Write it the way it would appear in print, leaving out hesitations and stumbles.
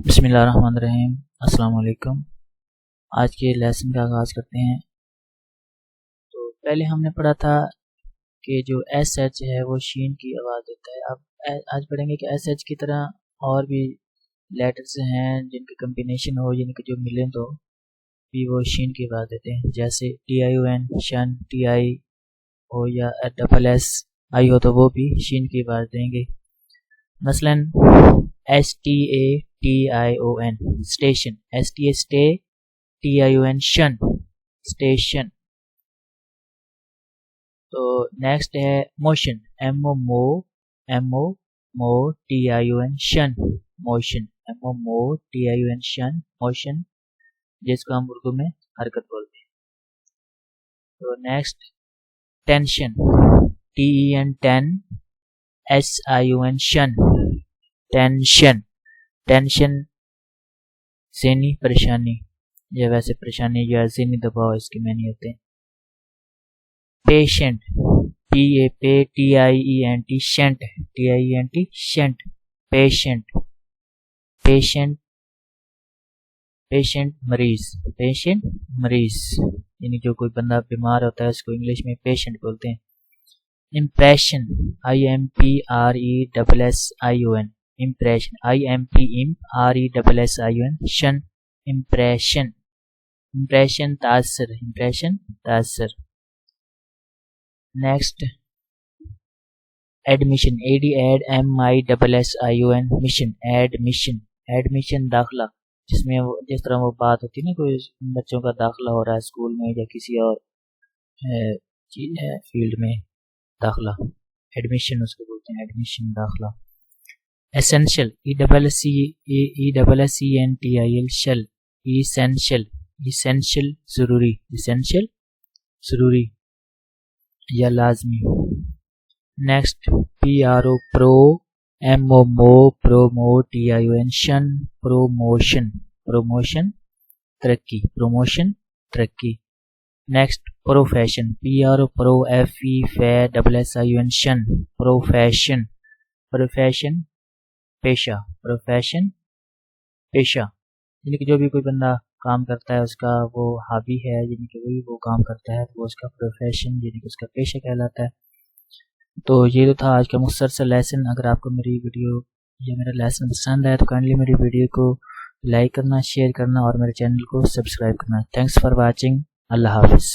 بسم اللہ الرحمن الرحیم۔ السلام علیکم۔ آج کے لیسن کا آغاز کرتے ہیں۔ تو پہلے ہم نے پڑھا تھا کہ جو ایس ایچ ہے وہ شین کی آواز دیتا ہے۔ اب آج پڑھیں گے کہ ایس ایچ کی طرح اور بھی لیٹرز ہیں جن کی کمبینیشن ہو، یعنی کہ جو ملیں تو بھی وہ شین کی آواز دیتے ہیں، جیسے ٹی آئی او این شن، ٹی آئی ہو یا ڈبل ایس آئی ہو تو وہ بھی شین کی آواز دیں گے۔ مثلاً S T A T I O N station, S T A sta, T I O N tion station. تو نیکسٹ ہے motion, M O mo, M O mo, T I O N tion motion, M O mo T I O N tion motion, جس کو ہم اردو میں حرکت بولتے ہیں۔ تو next tension, T E N ten, S I O N sion tension, tension ذہنی پریشانی یا ویسے پریشانی یا ذہنی دباؤ اس کے معنی ہوتے ہیں۔ Patient, P A pa T I E N T tient, T I E N T tient patient, patient patient مریض، پیشنٹ مریض یعنی جو کوئی بندہ بیمار ہوتا ہے اس کو انگلش میں پیشنٹ بولتے ہیں۔ Impression, I M P R E double S I O N, impression, I M P M R E double S I O N sion impression, impression تاثر، امپریشن تاثر۔ Next admission, A D ad M I double S I O N mission, admission, admission داخلہ، جس طرح وہ بات ہوتی ہے نا کوئی بچوں کا داخلہ ہو رہا ہے اسکول میں یا کسی اور چیز ہے فیلڈ میں داخلہ، ایڈمیشن اس کو بولتے ہیں، ایڈمیشن داخلہ۔ Essential, E double C E double S E N T I L شل، ایسینشل، ایسینشل ضروری، ایسینشل ضروری یا لازمی۔ Next P R O pro, M O مو promo, T I O N شن پروموشن، پروموشن ترقی، پروموشن ترقی۔ Next profession, P R O pro F E فے double S I O N شن پروفیشن، پروفیشن پیشہ، پروفیشن پیشہ یعنی کہ جو بھی کوئی بندہ کام کرتا ہے اس کا وہ ہابی ہے، یعنی کہ وہی وہ کام کرتا ہے تو وہ اس کا پروفیشن یعنی کہ اس کا پیشہ کہلاتا ہے۔ تو یہ تو تھا آج کا مختصر لیسن۔ اگر آپ کو میری ویڈیو یا میرا لیسن پسند آئے تو کائنڈلی میری ویڈیو کو لائک کرنا، شیئر کرنا اور میرے چینل کو سبسکرائب کرنا۔ Thanks for watching. اللہ حافظ۔